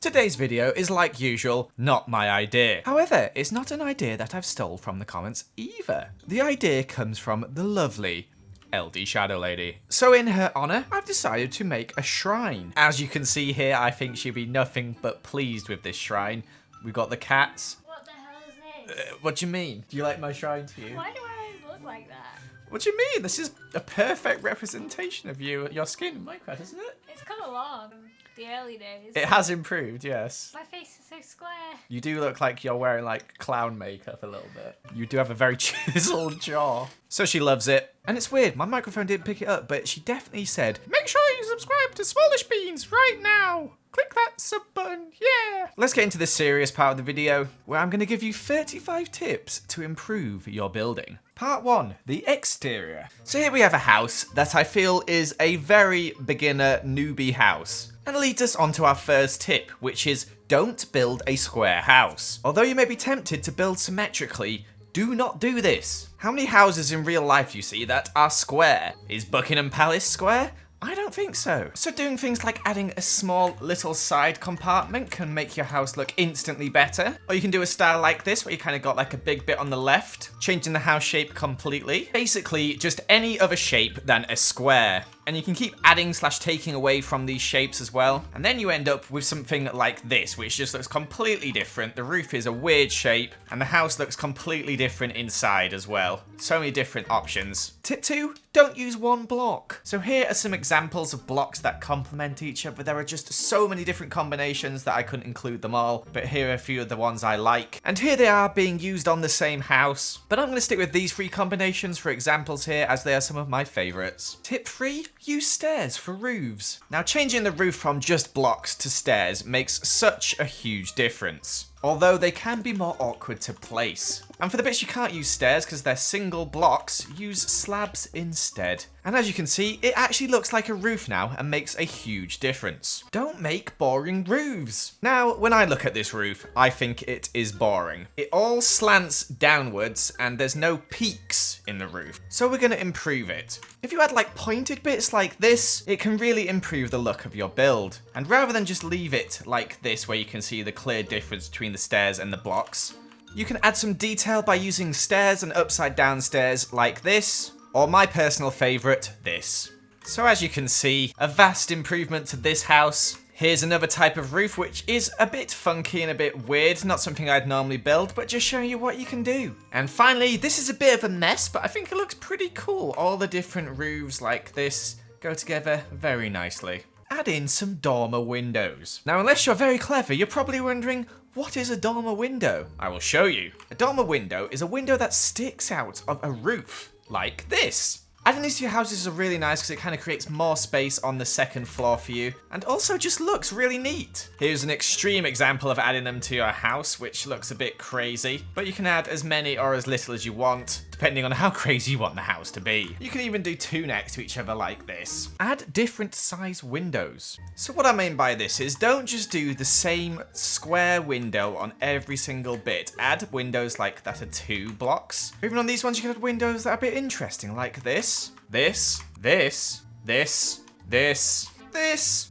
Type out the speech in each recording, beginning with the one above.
Today's video is, like usual, not my idea. However, it's not an idea that I've stole from the comments either. The idea comes from the lovely LD Shadow Lady. So in her honour, I've decided to make a shrine. As you can see here, I think she'll be nothing but pleased with this shrine. We've got the cats. What the hell is this? What do you mean? Do you like my shrine to you? Why do I always look like that? What do you mean? This is a perfect representation of your skin in Minecraft, isn't it? It's come along. The early days. It has improved, yes. My face is so square. You do look like you're wearing like clown makeup a little bit. You do have a very chiseled jaw. So she loves it. And it's weird, my microphone didn't pick it up, but she definitely said, make sure you subscribe to Smallishbeans right now. Click that sub button, yeah. Let's get into the serious part of the video, where I'm going to give you 35 tips to improve your building. Part 1, the exterior. So here we have a house that I feel is a very beginner newbie house. And leads us on to our first tip, which is don't build a square house. Although you may be tempted to build symmetrically, do not do this. How many houses in real life you see that are square? Is Buckingham Palace square? I don't think so. So doing things like adding a small little side compartment can make your house look instantly better. Or you can do a style like this where you kind of got like a big bit on the left, changing the house shape completely. Basically just any other shape than a square. And you can keep adding / taking away from these shapes as well. And then you end up with something like this, which just looks completely different. The roof is a weird shape and the house looks completely different inside as well. So many different options. Tip 2, don't use one block. So here are some examples of blocks that complement each other. There are just so many different combinations that I couldn't include them all, but here are a few of the ones I like. And here they are being used on the same house. But I'm going to stick with these 3 combinations for examples here, as they are some of my favourites. Tip 3, use stairs for roofs. Now changing the roof from just blocks to stairs makes such a huge difference. Although they can be more awkward to place. And for the bits you can't use stairs because they're single blocks, use slabs instead. And as you can see, it actually looks like a roof now and makes a huge difference. Don't make boring roofs. Now, when I look at this roof, I think it is boring. It all slants downwards and there's no peaks in the roof. So we're going to improve it. If you add like pointed bits like this, it can really improve the look of your build. And rather than just leave it like this where you can see the clear difference between the stairs and the blocks, you can add some detail by using stairs and upside down stairs like this, or my personal favourite, this. So as you can see, a vast improvement to this house. Here's another type of roof which is a bit funky and a bit weird, not something I'd normally build, but just showing you what you can do. And finally, this is a bit of a mess, but I think it looks pretty cool. All the different roofs like this go together very nicely. Add in some dormer windows. Now, unless you're very clever, you're probably wondering, what is a dormer window? I will show you. A dormer window is a window that sticks out of a roof, like this. Adding these to your houses is really nice because it kind of creates more space on the second floor for you, and also just looks really neat. Here's an extreme example of adding them to your house, which looks a bit crazy, but you can add as many or as little as you want, depending on how crazy you want the house to be. You can even do 2 next to each other like this. Add different size windows. So what I mean by this is don't just do the same square window on every single bit. Add windows like that are 2 blocks. Even on these ones you can add windows that are a bit interesting like this, this,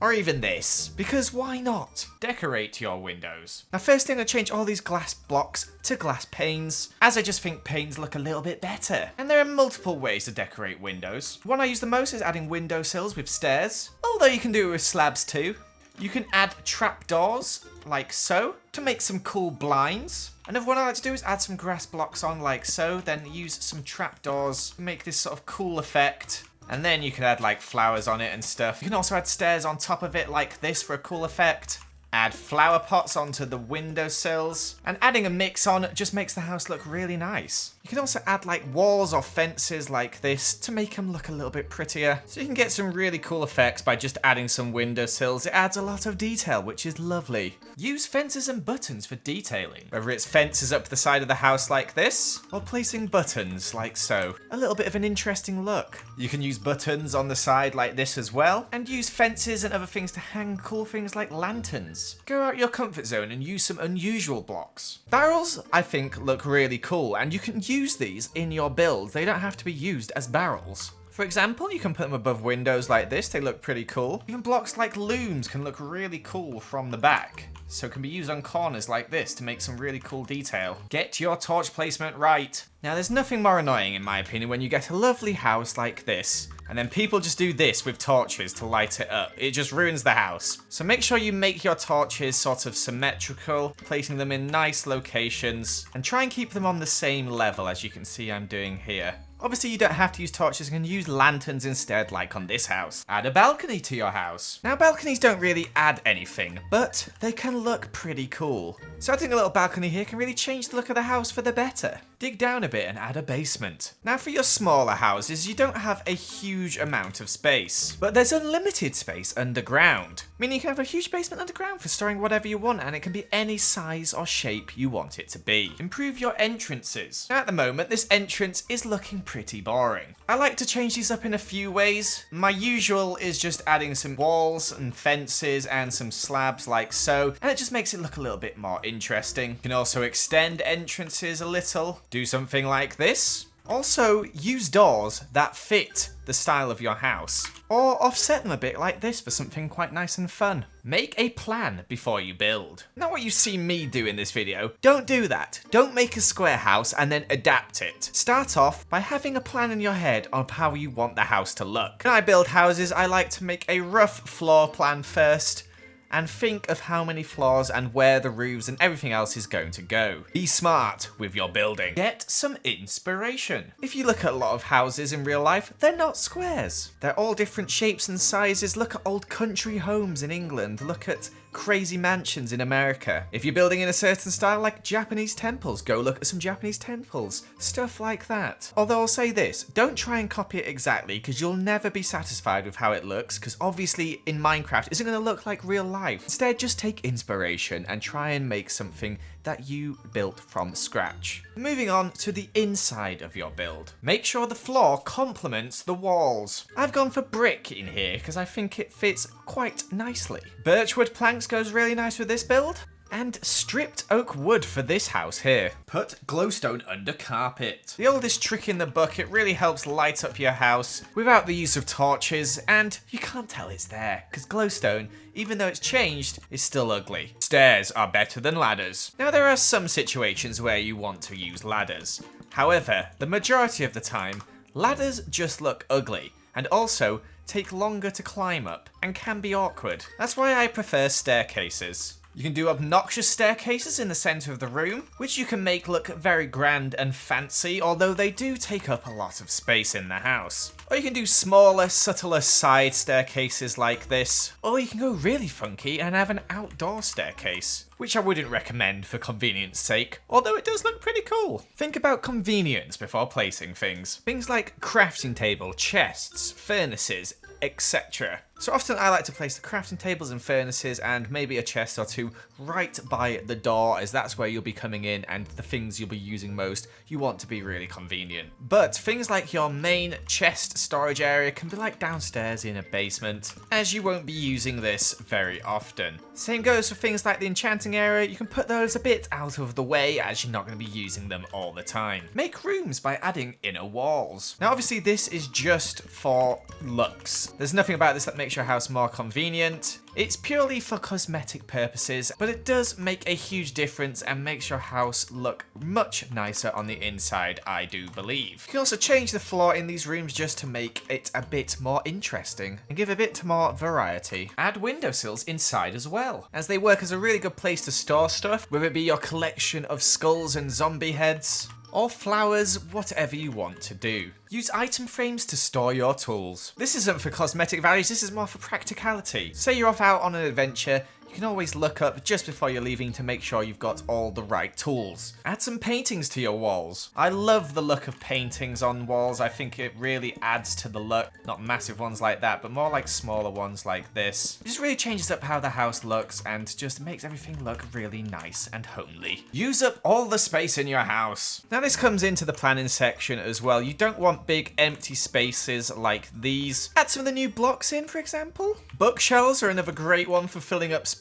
or even this, because why not? Decorate your windows. Now first I'm going to change all these glass blocks to glass panes, as I just think panes look a little bit better. And there are multiple ways to decorate windows. One I use the most is adding windowsills with stairs, although you can do it with slabs too. You can add trapdoors, like so, to make some cool blinds. Another one I like to do is add some grass blocks on like so, then use some trapdoors, make this sort of cool effect. And then you can add like flowers on it and stuff. You can also add stairs on top of it like this for a cool effect. Add flower pots onto the windowsills. And adding a mix on just makes the house look really nice. You can also add like walls or fences like this to make them look a little bit prettier. So you can get some really cool effects by just adding some windowsills. It adds a lot of detail, which is lovely. Use fences and buttons for detailing. Whether it's fences up the side of the house like this, or placing buttons like so. A little bit of an interesting look. You can use buttons on the side like this as well, and use fences and other things to hang cool things like lanterns. Go out your comfort zone and use some unusual blocks. Barrels, I think, look really cool, and you can use these in your build. They don't have to be used as barrels. For example, you can put them above windows like this. They look pretty cool. Even blocks like looms can look really cool from the back. So it can be used on corners like this to make some really cool detail. Get your torch placement right. Now there's nothing more annoying in my opinion when you get a lovely house like this and then people just do this with torches to light it up. It just ruins the house. So make sure you make your torches sort of symmetrical, placing them in nice locations and try and keep them on the same level as you can see I'm doing here. Obviously, you don't have to use torches, you can use lanterns instead, like on this house. Add a balcony to your house. Now, balconies don't really add anything, but they can look pretty cool. So adding a little balcony here can really change the look of the house for the better. Dig down a bit and add a basement. Now, for your smaller houses, you don't have a huge amount of space, but there's unlimited space underground. Meaning you can have a huge basement underground for storing whatever you want, and it can be any size or shape you want it to be. Improve your entrances. Now, at the moment, this entrance is looking pretty boring. I like to change these up in a few ways. My usual is just adding some walls and fences and some slabs like so, and it just makes it look a little bit more interesting. You can also extend entrances a little. Do something like this. Also, use doors that fit the style of your house, or offset them a bit like this for something quite nice and fun. Make a plan before you build. Not what you see me do in this video. Don't do that. Don't make a square house and then adapt it. Start off by having a plan in your head on how you want the house to look. When I build houses, I like to make a rough floor plan first, and think of how many floors and where the roofs and everything else is going to go. Be smart with your building. Get some inspiration. If you look at a lot of houses in real life, they're not squares. They're all different shapes and sizes. Look at old country homes in England. Look at crazy mansions in America. If you're building in a certain style like Japanese temples, go look at some Japanese temples. Stuff like that. Although I'll say this, don't try and copy it exactly because you'll never be satisfied with how it looks, because obviously in Minecraft it isn't going to look like real life. Instead, just take inspiration and try and make something that you built from scratch. Moving on to the inside of your build. Make sure the floor complements the walls. I've gone for brick in here because I think it fits quite nicely. Birchwood planks goes really nice with this build. And stripped oak wood for this house here. Put glowstone under carpet. The oldest trick in the book, it really helps light up your house without the use of torches, and you can't tell it's there, because glowstone, even though it's changed, is still ugly. Stairs are better than ladders. Now there are some situations where you want to use ladders. However, the majority of the time, ladders just look ugly, and also take longer to climb up, and can be awkward. That's why I prefer staircases. You can do obnoxious staircases in the center of the room, which you can make look very grand and fancy, although they do take up a lot of space in the house. Or you can do smaller, subtler side staircases like this. Or you can go really funky and have an outdoor staircase, which I wouldn't recommend for convenience sake, although it does look pretty cool. Think about convenience before placing things. Things like crafting table, chests, furnaces, etc. So often I like to place the crafting tables and furnaces and maybe a chest or two right by the door, as that's where you'll be coming in and the things you'll be using most you want to be really convenient. But things like your main chest storage area can be like downstairs in a basement, as you won't be using this very often. Same goes for things like the enchanting area. You can put those a bit out of the way as you're not going to be using them all the time. Make rooms by adding inner walls. Now obviously this is just for looks. There's nothing about this that makes your house more convenient. It's purely for cosmetic purposes, but it does make a huge difference and makes your house look much nicer on the inside, I do believe. You can also change the floor in these rooms just to make it a bit more interesting and give a bit more variety. Add windowsills inside as well, as they work as a really good place to store stuff, whether it be your collection of skulls and zombie heads, or flowers, whatever you want to do. Use item frames to store your tools. This isn't for cosmetic values, this is more for practicality. Say you're off out on an adventure, you can always look up just before you're leaving to make sure you've got all the right tools. Add some paintings to your walls. I love the look of paintings on walls. I think it really adds to the look. Not massive ones like that, but more like smaller ones like this. It just really changes up how the house looks and just makes everything look really nice and homely. Use up all the space in your house. Now this comes into the planning section as well. You don't want big empty spaces like these. Add some of the new blocks in, for example. Bookshelves are another great one for filling up space.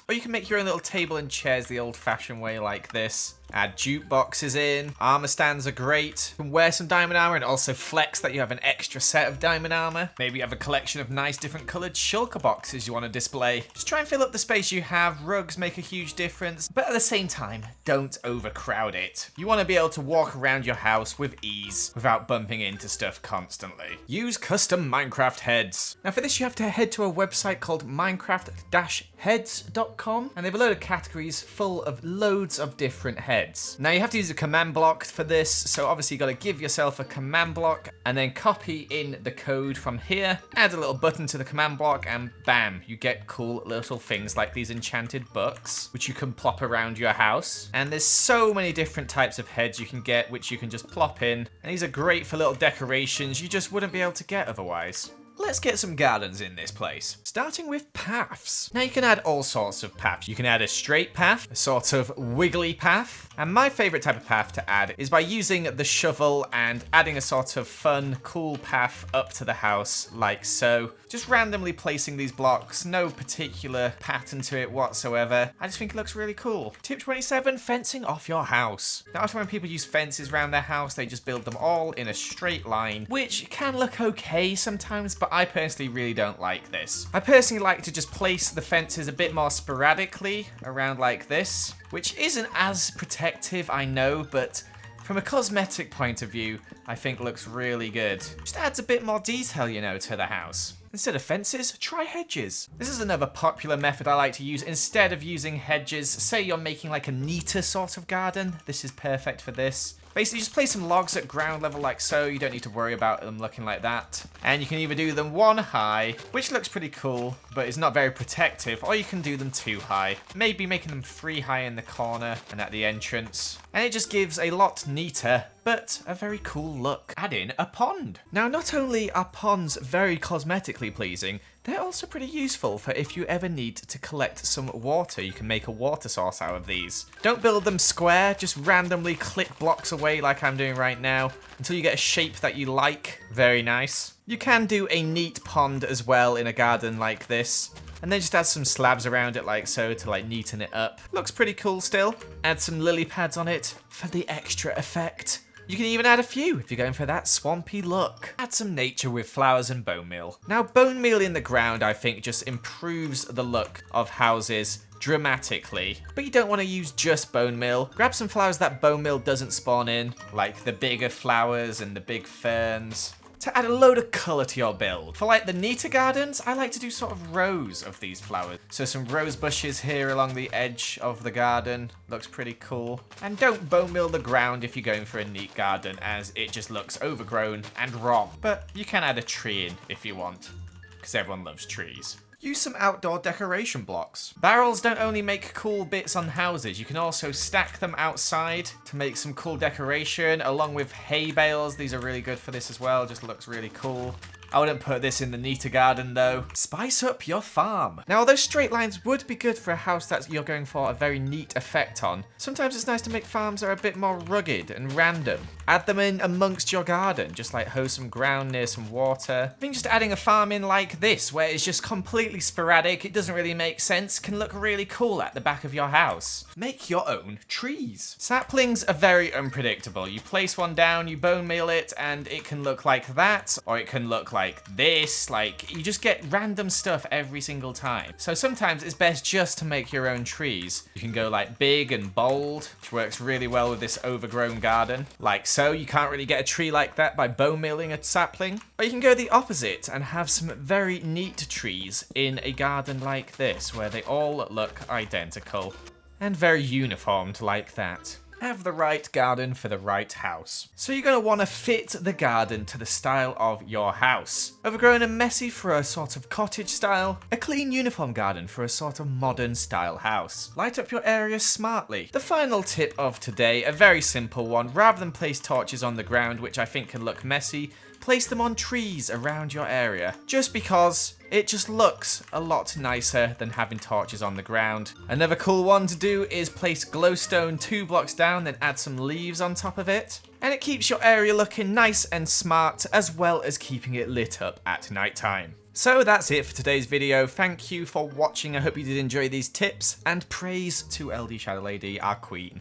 Or you can make your own little table and chairs the old-fashioned way like this. Add jukeboxes in. Armor stands are great. You can wear some diamond armor and also flex that you have an extra set of diamond armor. Maybe you have a collection of nice different colored shulker boxes you want to display. Just try and fill up the space you have. Rugs make a huge difference, but at the same time, don't overcrowd it. You want to be able to walk around your house with ease without bumping into stuff constantly. Use custom Minecraft heads. Now for this you have to head to a website called minecraft-heads.com, and they have a load of categories full of loads of different heads. Now you have to use a command block for this, so obviously you got to give yourself a command block and then copy in the code from here, add a little button to the command block, and bam, you get cool little things like these enchanted books, which you can plop around your house. And there's so many different types of heads you can get, which you can just plop in, and these are great for little decorations you just wouldn't be able to get otherwise. Let's get some gardens in this place, starting with paths. Now you can add all sorts of paths. You can add a straight path, a sort of wiggly path, and my favorite type of path to add is by using the shovel and adding a sort of fun, cool path up to the house like so. Just randomly placing these blocks, no particular pattern to it whatsoever. I just think it looks really cool. Tip 27, fencing off your house. Now often when people use fences around their house, they just build them all in a straight line, which can look okay sometimes, but I personally really don't like this. I personally like to just place the fences a bit more sporadically around like this, which isn't as protective, I know, but from a cosmetic point of view, I think looks really good. Just adds a bit more detail, you know, to the house. Instead of fences, try hedges. This is another popular method I like to use instead of using hedges. Say you're making like a neater sort of garden. This is perfect for this. Basically, just place some logs at ground level like so. You don't need to worry about them looking like that. And you can either do them 1 high, which looks pretty cool, but is not very protective, or you can do them 2 high. Maybe making them 3 high in the corner and at the entrance. And it just gives a lot neater, but a very cool look. Add in a pond. Now, not only are ponds very cosmetically pleasing, they're also pretty useful for if you ever need to collect some water. You can make a water source out of these. Don't build them square, just randomly click blocks away like I'm doing right now until you get a shape that you like. Very nice. You can do a neat pond as well in a garden like this, and then just add some slabs around it like so to like neaten it up. Looks pretty cool still. Add some lily pads on it for the extra effect. You can even add a few if you're going for that swampy look. Add some nature with flowers and bone meal. Now, bone meal in the ground, I think, just improves the look of houses dramatically. But you don't want to use just bone meal. Grab some flowers that bone meal doesn't spawn in, like the bigger flowers and the big ferns, to add a load of colour to your build. For like the neater gardens, I like to do sort of rows of these flowers. So some rose bushes here along the edge of the garden. Looks pretty cool. And don't bone meal the ground if you're going for a neat garden, as it just looks overgrown and wrong. But you can add a tree in if you want, because everyone loves trees. Use some outdoor decoration blocks. Barrels don't only make cool bits on houses, you can also stack them outside to make some cool decoration, along with hay bales. These are really good for this as well, just looks really cool. I wouldn't put this in the neater garden though. Spice up your farm. Now, although straight lines would be good for a house that you're going for a very neat effect on, sometimes it's nice to make farms that are a bit more rugged and random. Add them in amongst your garden, just like hoe some ground near some water. I think just adding a farm in like this, where it's just completely sporadic, it doesn't really make sense, can look really cool at the back of your house. Make your own trees. Saplings are very unpredictable. You place one down, you bone meal it, and it can look like that, or it can look like this. Like, you just get random stuff every single time. So sometimes it's best just to make your own trees. You can go like big and bold, which works really well with this overgrown garden. Like so, you can't really get a tree like that by bone mealing a sapling. Or you can go the opposite and have some very neat trees in a garden like this, where they all look identical and very uniformed like that. Have the right garden for the right house. So you're going to want to fit the garden to the style of your house. Overgrown and messy for a sort of cottage style. A clean uniform garden for a sort of modern style house. Light up your area smartly. The final tip of today, a very simple one. Rather than place torches on the ground, which I think can look messy, place them on trees around your area. Just because it just looks a lot nicer than having torches on the ground. Another cool one to do is place glowstone 2 blocks down, then add some leaves on top of it. And it keeps your area looking nice and smart, as well as keeping it lit up at night time. So that's it for today's video. Thank you for watching. I hope you did enjoy these tips, and praise to LD Shadow Lady, our queen.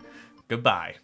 Goodbye.